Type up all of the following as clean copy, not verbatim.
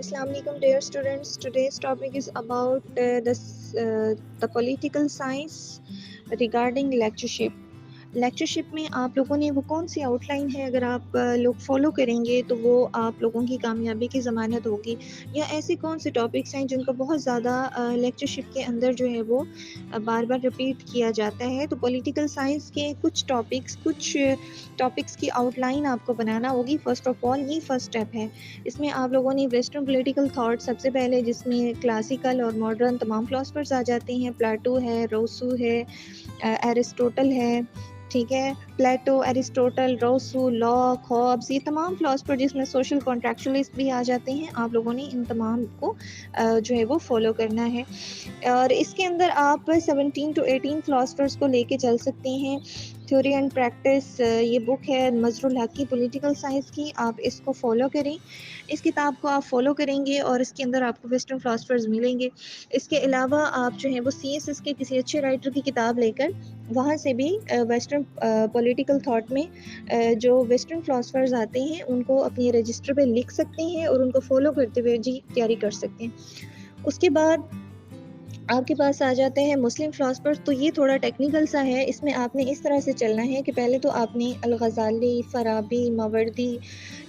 Assalamu alaikum dear students. Today's topic is about the political science regarding lectureship. Lectureship میں آپ لوگوں نے وہ کون سی آؤٹ لائن ہے اگر آپ لوگ فالو کریں گے تو وہ آپ لوگوں کی کامیابی کی ضمانت ہوگی، یا ایسے کون سے ٹاپکس ہیں جن کو بہت زیادہ لیکچرشپ کے اندر جو ہے وہ بار بار رپیٹ کیا جاتا ہے. تو پولیٹیکل سائنس کے کچھ ٹاپکس کی آؤٹ لائن آپ کو بنانا ہوگی. فرسٹ آف آل یہ فرسٹ اسٹیپ ہے. اس میں آپ لوگوں نے ویسٹرن پولیٹیکل تھاٹ سب سے پہلے، جس میں کلاسیکل اور ماڈرن تمام فلاسفرز آ جاتے ہیں. پلاٹو ہے، روسو ہے، ایرسٹوٹل ہے، ٹھیک ہے. Plato, Aristotle, Rousseau, Locke, Hobbes, یہ تمام فلاسفر جس میں سوشل کانٹریکچولیسٹ بھی آ جاتے ہیں. آپ لوگوں نے ان تمام کو جو ہے وہ فالو کرنا ہے. اور اس کے اندر آپ 17 to 18 فلاسفرز کو لے کے چل سکتے ہیں. تھیوری اینڈ پریکٹس یہ بک ہے مظہر الحق کی پولیٹیکل سائنس کی، آپ اس کو فالو کریں. اس کتاب کو آپ فالو کریں گے اور اس کے اندر آپ کو ویسٹرن فلاسفرز ملیں گے. اس کے علاوہ آپ جو ہے وہ CSS کے کسی اچھے رائٹر کی کتاب لے کر وہاں سے بھی ویسٹرن پولیٹیکل تھاٹ میں جو ویسٹرن فلاسفرز آتے ہیں ان کو اپنی رجسٹر پہ لکھ سکتے ہیں اور ان کو فالو کرتے ہوئے تیاری کر سکتے ہیں. اس کے بعد آپ کے پاس آ جاتے ہیں مسلم فلاسفرز. تو یہ تھوڑا ٹیکنیکل سا ہے. اس میں آپ نے اس طرح سے چلنا ہے کہ پہلے تو آپ نے الغزالی، فارابی، ماوردی،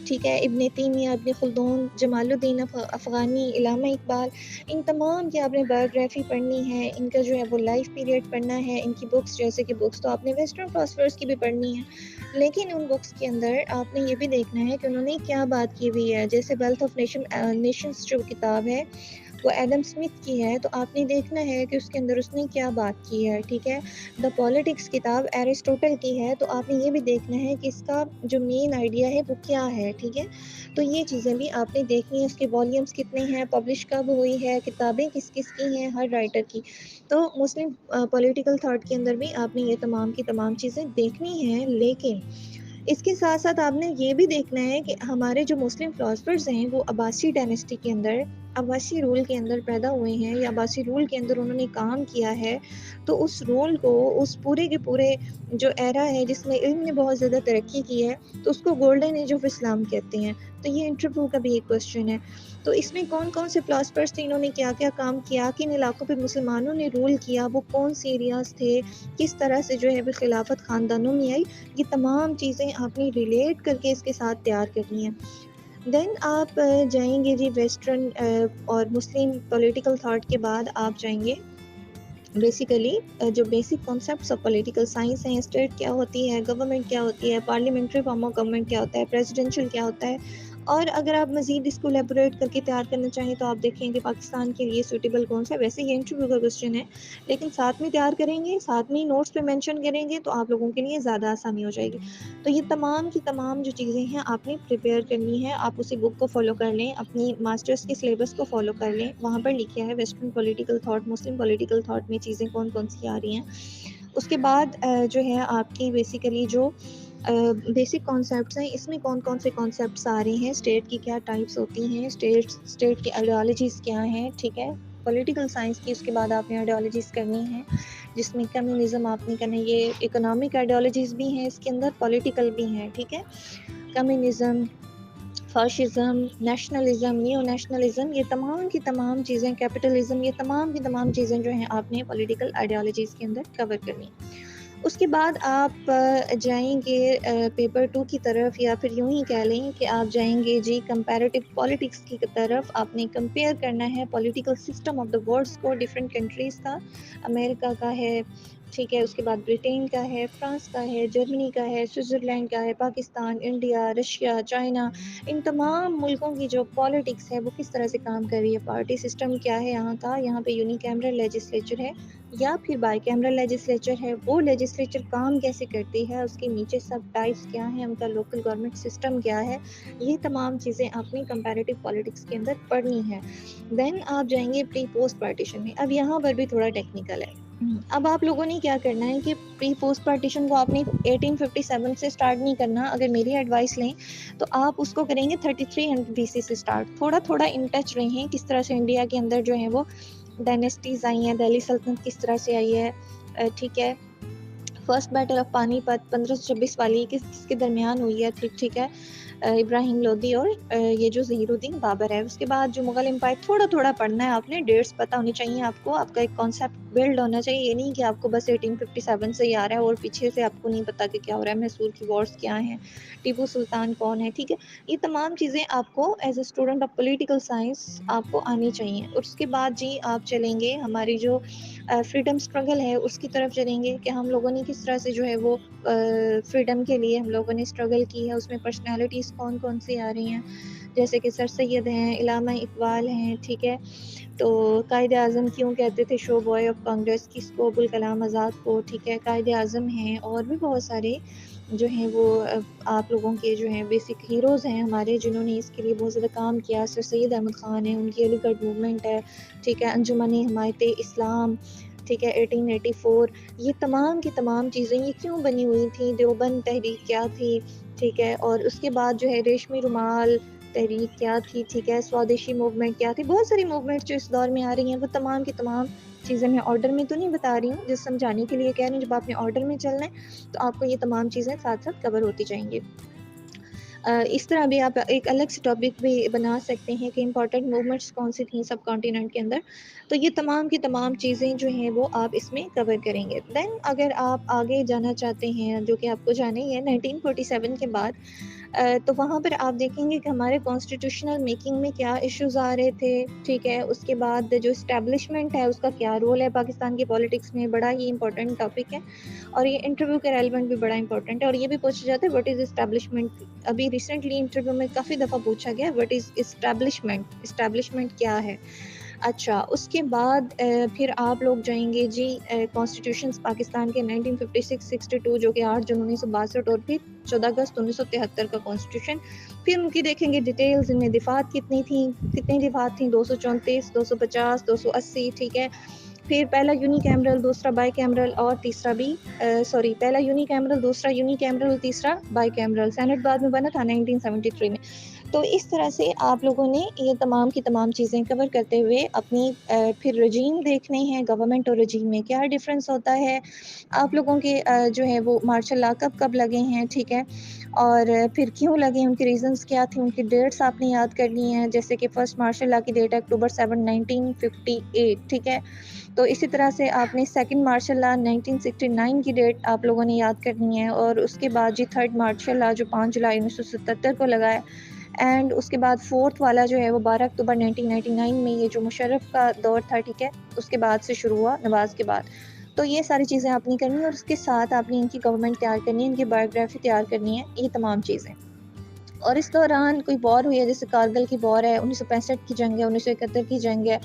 ٹھیک ہے، ابن تیمیہ، ابن خلدون، جمال الدین افغانی، علامہ اقبال، ان تمام کی آپ نے بایوگرافی پڑھنی ہے. ان کا جو ہے وہ لائف پیریڈ پڑھنا ہے. ان کی بکس، جیسے کہ بکس تو آپ نے ویسٹرن فلاسفرز کی بھی پڑھنی ہے، لیکن ان بکس کے اندر آپ نے یہ بھی دیکھنا ہے کہ انہوں نے کیا بات کی ہوئی ہے. جیسے ویلتھ آف نیشنز جو کتاب ہے وہ ایڈم اسمتھ کی ہے، تو آپ نے دیکھنا ہے کہ اس کے اندر اس نے کیا بات کی ہے. ٹھیک ہے. دا پالیٹکس کتاب ایرسٹوٹل کی ہے، تو آپ نے یہ بھی دیکھنا ہے کہ اس کا جو مین آئیڈیا ہے وہ کیا ہے. ٹھیک ہے. تو یہ چیزیں بھی آپ نے دیکھنی ہے. اس کے والیومز کتنے ہیں، پبلش کب ہوئی ہے، کتابیں کس کس کی ہیں ہر رائٹر کی. تو مسلم پولیٹیکل تھاٹ کے اندر بھی آپ نے یہ تمام کی تمام چیزیں دیکھنی ہیں. لیکن اس کے ساتھ ساتھ آپ نے یہ بھی دیکھنا ہے کہ ہمارے جو مسلم فلاسفرز ہیں وہ عباسی ڈائنیسٹی کے اندر، عباسی رول کے اندر پیدا ہوئے ہیں، یا عباسی رول کے اندر انہوں نے کام کیا ہے. تو اس رول کو، اس پورے کے پورے جو ایرا ہے جس میں علم نے بہت زیادہ ترقی کی ہے، تو اس کو گولڈن ایج آف اسلام کہتے ہیں. تو یہ انٹرویو کا بھی ایک کوشچن ہے. تو اس میں کون کون سے فلاسفرز تھے، انہوں نے کیا کیا کام کیا، کن علاقوں پہ مسلمانوں نے رول کیا، وہ کون سی ایریاز تھے، کس طرح سے جو ہے وہ خلافت خاندانوں میں آئی، یہ تمام چیزیں آپ نے ریلیٹ کر کے اس کے ساتھ تیار کرنی ہیں. دین آپ جائیں گے جی ویسٹرن اور مسلم پولیٹیکل تھاٹ کے بعد آپ جائیں گے بیسیکلی جو basic concepts of political science ہیں. اسٹیٹ کیا ہوتی ہے، گورنمنٹ کیا ہوتی ہے، پارلیمنٹری فارم آف گورنمنٹ کیا ہوتا ہے، پریزیڈنشل کیا ہوتا ہے. اور اگر آپ مزید اس کو لیبوریٹ کر کے تیار کرنا چاہیں تو آپ دیکھیں کہ پاکستان کے لیے سوٹیبل کون سا. ویسے یہ انٹرویو کا کوسچن ہے، لیکن ساتھ میں تیار کریں گے، ساتھ میں نوٹس پہ مینشن کریں گے تو آپ لوگوں کے لیے زیادہ آسانی ہو جائے گی. تو یہ تمام کی تمام جو چیزیں ہیں آپ نے پریپیئر کرنی ہے. آپ اسی بک کو فالو کر لیں، اپنی ماسٹرز کے سلیبس کو فالو کر لیں. وہاں پر لکھا ہے ویسٹرن پولیٹیکل تھاٹ، مسلم پولیٹیکل تھاٹ میں چیزیں کون کون سی آ رہی ہیں. اس کے بعد جو ہے آپ کی بیسیکلی جو بیسک کانسیپٹس ہیں، اس میں کون کون سے کانسیپٹس آ رہے ہیں، اسٹیٹ کی کیا ٹائپس ہوتی ہیں، اسٹیٹ کی آئیڈیالوجیز کیا ہیں. ٹھیک ہے. پولیٹیکل سائنس کی اس کے بعد آپ نے آئیڈیالوجیز کرنی ہیں، جس میں کمیونزم آپ نے کرنا ہے. یہ اکنامک آئیڈیالوجیز بھی ہیں اس کے اندر، پولیٹیکل بھی ہیں. ٹھیک ہے. Communism, fascism, nationalism, new nationalism, یہ تمام کی تمام چیزیں، کیپٹلزم، یہ تمام کی تمام چیزیں جو ہیں آپ نے پولیٹیکل آئیڈیالوجیز کے اندر کور کرنی. اس کے بعد آپ جائیں گے پیپر 2 کی طرف، یا پھر یوں ہی کہہ لیں کہ آپ جائیں گے جی کمپیریٹیو پولیٹکس کی طرف. آپ نے کمپیئر کرنا ہے political system of the worlds کو، ڈفرینٹ کنٹریز کا. امریکہ کا ہے، ٹھیک ہے، اس کے بعد برٹین کا ہے، فرانس کا ہے، جرمنی کا ہے، سوئٹزرلینڈ کا ہے، پاکستان، انڈیا، رشیا، چائنا. ان تمام ملکوں کی جو پالیٹکس ہے وہ کس طرح سے کام کر رہی ہے، پارٹی سسٹم کیا ہے یہاں کا، یہاں پہ یونی کیمرل لیجسلیچر ہے یا پھر بائی کیمرل لیجسلیچر ہے، وہ لیجسلیچر کام کیسے کرتی ہے، اس کے نیچے سب ٹائپس کیا ہیں، ان کا لوکل گورنمنٹ سسٹم کیا ہے. یہ تمام چیزیں آپ نے کمپیریٹیو پالیٹکس کے اندر پڑھنی ہے. دین آپ جائیں گے پری پوسٹ پارٹیشن میں. اب یہاں پر بھی تھوڑا ٹیکنیکل ہے. اب آپ لوگوں نے کیا کرنا ہے کہ پری پوسٹ پارٹیشن کو آپ نے 1857 سے سٹارٹ نہیں کرنا. اگر میری ایڈوائس لیں تو آپ اس کو کریں گے 3300 BC سے سٹارٹ. تھوڑا تھوڑا ان ٹچ رہیں کس طرح سے انڈیا کے اندر جو ہے وہ ڈائنیسٹیز آئی ہیں، دہلی سلطنت کس طرح سے آئی ہے. ٹھیک ہے. فرسٹ بیٹل آف پانی پت 1526 والی کس کے درمیان ہوئی ہے. ٹھیک ہے. ابراہیم لودھی اور یہ جو ظہیر الدین بابر ہے. اس کے بعد جو مغل امپائر تھوڑا تھوڑا پڑھنا ہے آپ نے, ڈیٹس پتہ ہونی چاہیے آپ کو, آپ کا ایک کانسیپٹ بلڈ ہونا چاہیے. یہ نہیں کہ آپ کو بس 1857 سے ہی آ رہا ہے اور پیچھے سے آپ کو نہیں پتا کہ کیا ہو رہا ہے, میسور کی وارز کیا ہیں, ٹیپو سلطان کون ہے. ٹھیک ہے, یہ تمام چیزیں آپ کو as a student of political science آپ کو آنی چاہیے. اور اس کے بعد جی آپ چلیں گے ہماری جو فریڈم اسٹرگل ہے اس کی طرف چلیں گے کہ ہم لوگوں نے کس طرح سے جو ہے وہ فریڈم کے لیے ہم لوگوں نے اسٹرگل کی ہے. اس میں پرسنالٹیز کون کون سی آ رہی ہیں, جیسے کہ سر سید ہیں, علامہ اقبال ہیں. ٹھیک ہے, تو قائد اعظم کیوں کہتے تھے شو بوائے آف کانگریس کس کو, ابوالکلام آزاد کو. ٹھیک ہے, قائد اعظم ہیں اور بھی بہت سارے جو ہیں وہ آپ لوگوں کے جو ہیں بیسک ہیروز ہیں ہمارے, جنہوں نے اس کے لیے بہت زیادہ کام کیا. سر سید احمد خان ہیں, ان کی علی گڑھ موومنٹ ہے. ٹھیک ہے, انجمن حمایت اسلام. ٹھیک ہے, 1884. یہ تمام کی تمام چیزیں یہ کیوں بنی ہوئی تھیں, دیوبند تحریک کیا تھی. ٹھیک ہے, اور اس کے بعد جو ہے ریشمی رومال تحریک کیا تھی. ٹھیک ہے, سوادیشی موومنٹ کیا تھی. بہت ساری موومنٹ جو اس دور میں آ رہی ہیں وہ تمام کی تمام چیزیں میں آرڈر میں تو نہیں بتا رہی ہوں, جس سمجھانے کے لیے کہہ رہی ہوں. جب آپ نے آرڈر میں چلنا ہے تو آپ کو یہ تمام چیزیں ساتھ ساتھ کور ہوتی جائیں گی. اس طرح بھی آپ ایک الگ سے ٹاپک بھی بنا سکتے ہیں کہ امپورٹنٹ موومنٹس کون سی تھیں سب کانٹیننٹ کے اندر. تو یہ تمام کی تمام چیزیں جو ہیں وہ آپ اس میں کور کریں گے. دین اگر آپ آگے جانا چاہتے ہیں, جو کہ آپ کو جانا ہی ہے 1947 کے بعد, تو وہاں پر آپ دیکھیں گے کہ ہمارے کانسٹیٹیوشنل میکنگ میں کیا ایشوز آ رہے تھے. ٹھیک ہے, اس کے بعد جو اسٹیبلشمنٹ ہے اس کا کیا رول ہے پاکستان کی پالیٹکس میں, بڑا ہی امپورٹنٹ ٹاپک ہے. اور یہ انٹرویو کا ریلیونٹ بھی بڑا امپورٹنٹ ہے, اور یہ بھی پوچھا جاتا ہے وٹ از اسٹیبلشمنٹ. ابھی ریسنٹلی انٹرویو میں کافی دفعہ پوچھا گیا وٹ از اسٹیبلشمنٹ, اسٹیبلشمنٹ کیا ہے. اچھا, اس کے بعد پھر آپ لوگ جائیں گے جی کانسٹیٹیوشنز پاکستان کے 1956-62 جو کہ 8 جون 1962 اور پھر 14 اگست 1973 کا کانسٹیٹیوشن. پھر ان کی دیکھیں گے ڈیٹیلز, ان میں دفعات کتنی تھیں, کتنی دفعات تھیں, 234, 250, 280. ٹھیک ہے, پھر پہلا یونی کیمرل, دوسرا بائی کیمرل اور تیسرا بھی پہلا یونی کیمرل, دوسرا یونی کیمرل اور تیسرا بائی کیمرل. سینٹ بعد میں بنا تھا 1973 میں. تو اس طرح سے آپ لوگوں نے یہ تمام کی تمام چیزیں کور کرتے ہوئے اپنی پھر رجیم دیکھنے ہیں, گورنمنٹ اور رجیم میں کیا ڈفرینس ہوتا ہے. آپ لوگوں کے جو ہے وہ مارشل لا کب لگے ہیں. ٹھیک ہے, اور پھر کیوں لگے, ان کے ریزنز کیا تھے, ان کی ڈیٹس آپ نے یاد کرنی ہے. جیسے کہ فرسٹ مارشل لا کی ڈیٹ ہے اکتوبر 7, 1958. ٹھیک ہے, تو اسی طرح سے آپ نے سیکنڈ مارشل لا 1969 کی ڈیٹ آپ لوگوں نے یاد کرنی ہے. اور اس کے بعد جی تھرڈ مارشل لا جو 5 جولائی 1977 کو لگا ہے. اینڈ اس کے بعد فورتھ والا جو ہے وہ 12 اکتوبر 1999 میں, یہ جو مشرف کا دور تھا. ٹھیک ہے, اس کے بعد سے شروع ہوا, نواز کے بعد. تو یہ ساری چیزیں آپ نے کرنی ہے, اور اس کے ساتھ آپ نے ان کی گورنمنٹ تیار کرنی ہے, ان کی بایوگرافی تیار کرنی ہے, یہ تمام چیزیں. اور اس دوران کوئی وار ہوئی ہے, جیسے کارگل کی وار ہے, 1965 کی جنگ ہے, 1971 کی جنگ ہے.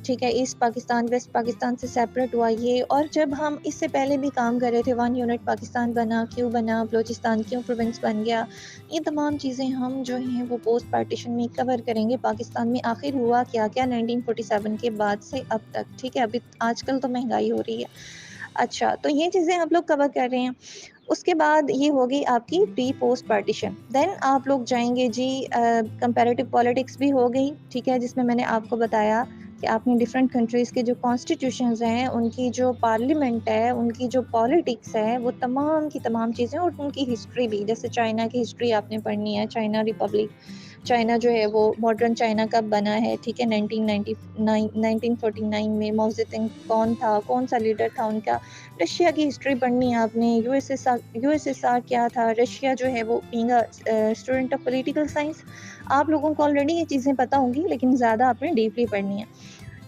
ٹھیک ہے, ایسٹ پاکستان ویسٹ پاکستان سے سیپریٹ ہوا یہ. اور جب ہم اس سے پہلے بھی کام کر رہے تھے, 1 یونٹ پاکستان بنا, کیوں بنا, بلوچستان کیوں پروونس بن گیا, یہ تمام چیزیں ہم جو ہیں وہ پوسٹ پارٹیشن میں کور کریں گے. پاکستان میں آخر ہوا کیا 1947 کے بعد سے اب تک. ٹھیک ہے, ابھی آج کل تو مہنگائی ہو رہی ہے. اچھا, تو یہ چیزیں آپ لوگ کور کر رہے ہیں. اس کے بعد یہ ہوگی آپ کی پری پوسٹ پارٹیشن. دین آپ لوگ جائیں گے جی کمپیریٹیو پالیٹکس بھی ہو گئی. ٹھیک ہے, جس میں نے آپ کو بتایا کہ آپ نے ڈفرینٹ کنٹریز کے جو کانسٹیٹیوشنز ہیں, ان کی جو پارلیمنٹ ہے, ان کی جو پالیٹکس ہے, وہ تمام کی تمام چیزیں, اور ان کی ہسٹری بھی. جیسے چائنا کی ہسٹری آپ نے پڑھنی ہے, چائنا ریپبلک, چائنا جو ہے وہ ماڈرن چائنا کب بنا ہے. ٹھیک ہے, 1949 میں ماؤ زے تونگ کون تھا, کون سا لیڈر تھا ان کا. رشیا کی ہسٹری پڑھنی ہے آپ نے, یو ایس ایس آر کیا تھا. رشیا جو ہے وہ being student of political science, آپ لوگوں کو آلریڈی یہ چیزیں پتہ ہوں گی, لیکن زیادہ آپ نے ڈیپلی پڑھنی ہے.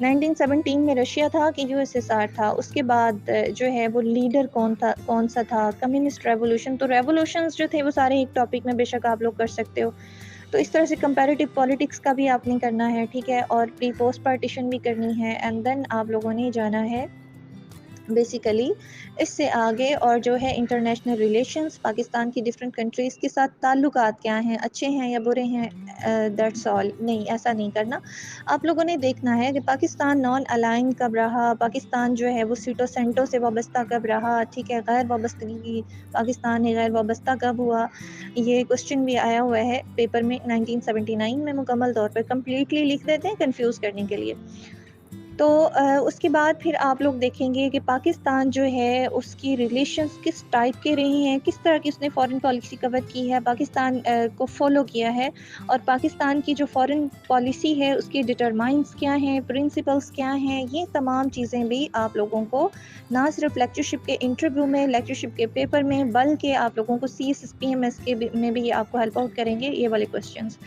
1917 میں رشیا تھا کہ یو ایس ایس آر تھا. اس کے بعد جو ہے وہ لیڈر کون سا تھا, کمیونسٹ ریولوشن. تو ریولوشنز جو تھے وہ سارے ایک ٹاپک میں بے شک آپ لوگ کر سکتے ہو. تو اس طرح سے کمپیریٹیو پالیٹکس کا بھی آپ نے کرنا ہے. ٹھیک ہے, اور پری پوسٹ پارٹیشن بھی کرنی ہے. اینڈ دین آپ لوگوں نے جانا ہے بیسیکلی اس سے آگے, اور جو ہے انٹرنیشنل ریلیشنز, پاکستان کی ڈفرینٹ کنٹریز کے ساتھ تعلقات کیا ہیں, اچھے ہیں یا برے ہیں. That's all. نہیں, ایسا نہیں کرنا. آپ لوگوں نے دیکھنا ہے کہ پاکستان نان الائن کب رہا, پاکستان جو ہے وہ سیٹو سینٹو سے وابستہ کب رہا. ٹھیک ہے, غیر وابستگی کی پاکستان غیر وابستہ کب ہوا. یہ کوشچن بھی آیا ہوا ہے پیپر میں 1979 میں, مکمل طور پر کمپلیٹلی لکھ دیتے ہیں کنفیوز کرنے کے لیے. تو اس کے بعد پھر آپ لوگ دیکھیں گے کہ پاکستان جو ہے اس کی ریلیشنز کس ٹائپ کے رہے ہیں، کس طرح کی اس نے فارن پالیسی کور کی ہے، پاکستان کو فالو کیا ہے، اور پاکستان کی جو فارن پالیسی ہے اس کی ڈٹرمائنس کیا ہیں، پرنسپلس کیا ہیں. یہ تمام چیزیں بھی آپ لوگوں کو نہ صرف لیکچرشپ کے انٹرویو میں، لیکچرشپ کے پیپر میں، بلکہ آپ لوگوں کو CSSPMS کے میں بھی آپ کو ہیلپ آؤٹ کریں گے یہ والے کوشچنس.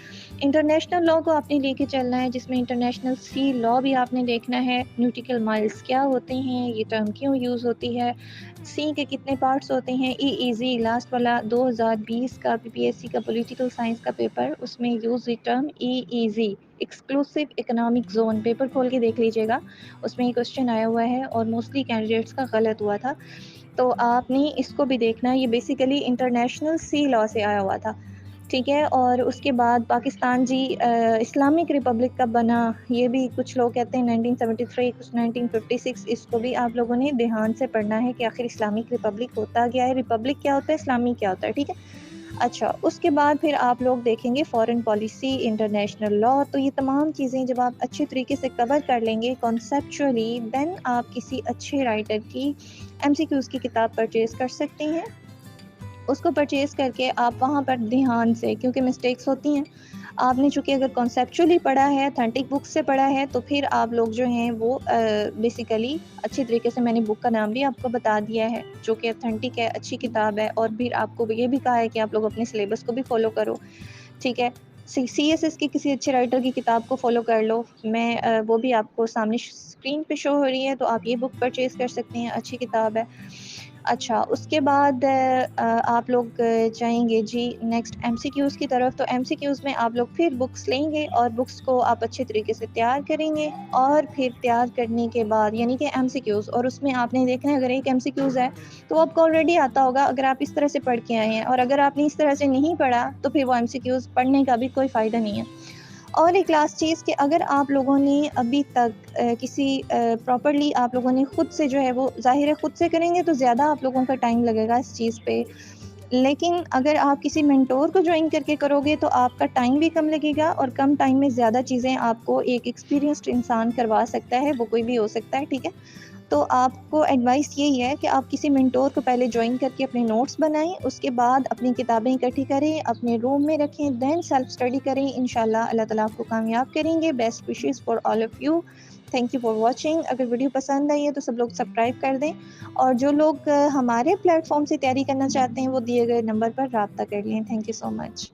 انٹرنیشنل لاء کو آپ نے لے کے چلنا ہے، جس میں انٹرنیشنل سی لاء بھی آپ نے دیکھنا ہے. نیوٹیکل مائلز کیا ہوتے ہیں، یہ ٹرم کیوں یوز ہوتی ہے، سی کے کتنے پارٹس ہوتے ہیں. ایزی لاسٹ والا 2020 کا PPSC کا پولیٹیکل سائنس کا پیپر، اس میں use the term easy exclusive economic zone. Paper کھول کے دیکھ لیجیے گا، اس میں یہ کوشچن آیا ہوا ہے اور موسٹلی کینڈیڈیٹس کا غلط ہوا تھا. تو آپ نے اس کو بھی دیکھنا. یہ بیسیکلی انٹرنیشنل سی لاء سے آیا ہوا تھا، ٹھیک ہے. اور اس کے بعد پاکستان جی اسلامک ریپبلک کب بنا، یہ بھی کچھ لوگ کہتے ہیں 1973، کچھ 1956. اس کو بھی آپ لوگوں نے دھیان سے پڑھنا ہے کہ آخر اسلامک ریپبلک ہوتا کیا ہے، ریپبلک کیا ہوتا ہے، اسلامی کیا ہوتا ہے، ٹھیک ہے. اچھا، اس کے بعد پھر آپ لوگ دیکھیں گے فارن پالیسی، انٹرنیشنل لاء. تو یہ تمام چیزیں جب آپ اچھے طریقے سے کور کر لیں گے کانسیپچولی، دین آپ کسی اچھے رائٹر کی MCQs کی کتاب پرچیز کر سکتے ہیں. اس کو پرچیز کر کے آپ وہاں پر دھیان سے، کیونکہ مسٹیکس ہوتی ہیں، آپ نے چونکہ اگر کنسیپچولی پڑھا ہے، اتھینٹک بک سے پڑھا ہے، تو پھر آپ لوگ جو ہیں وہ بیسیکلی اچھی طریقے سے، میں نے بک کا نام بھی آپ کو بتا دیا ہے جو کہ اتھینٹک ہے، اچھی کتاب ہے. اور پھر آپ کو یہ بھی کہا ہے کہ آپ لوگ اپنے سلیبس کو بھی فالو کرو، ٹھیک ہے. CSS کی کسی اچھے رائٹر کی کتاب کو فالو کر لو. میں وہ بھی آپ کو سامنے اسکرین پہ شو ہو رہی ہے، تو آپ یہ بک پرچیز کر سکتے ہیں، اچھی کتاب ہے. اچھا، اس کے بعد آپ لوگ جائیں گے جی نیکسٹ MCQs کی طرف. تو MCQs میں آپ لوگ پھر بکس لیں گے اور بکس کو آپ اچھے طریقے سے تیار کریں گے. اور پھر تیار کرنے کے بعد یعنی کہ MCQs، اور اس میں آپ نے دیکھنا ہے اگر ایک MCQs ہے تو آپ کو آلریڈی آتا ہوگا اگر آپ اس طرح سے پڑھ کے آئے ہیں، اور اگر آپ نے اس طرح سے نہیں پڑھا تو پھر وہ MCQs پڑھنے کا بھی کوئی فائدہ نہیں ہے. اور ایک لاسٹ چیز کہ اگر آپ لوگوں نے ابھی تک کسی پراپرلی آپ لوگوں نے خود سے جو ہے وہ ظاہر ہے خود سے کریں گے تو زیادہ آپ لوگوں کا ٹائم لگے گا اس چیز پہ، لیکن اگر آپ کسی مینٹور کو جوائن کر کے کرو گے تو آپ کا ٹائم بھی کم لگے گا، اور کم ٹائم میں زیادہ چیزیں آپ کو ایک ایکسپیرینسڈ انسان کروا سکتا ہے، وہ کوئی بھی ہو سکتا ہے، ٹھیک ہے. تو آپ کو ایڈوائس یہی ہے کہ آپ کسی مینٹور کو پہلے جوائن کر کے اپنے نوٹس بنائیں، اس کے بعد اپنی کتابیں اکٹھی کریں، اپنے روم میں رکھیں، دین سیلف اسٹڈی کریں. انشاءاللہ اللہ تعالیٰ آپ کو کامیاب کریں گے. Best wishes for all of you. Thank you for watching. اگر ویڈیو پسند آئی ہے تو سب لوگ سبسکرائب کر دیں، اور جو لوگ ہمارے پلیٹ فارم سے تیاری کرنا چاہتے ہیں وہ دیے گئے نمبر پر رابطہ کر لیں. Thank you so much.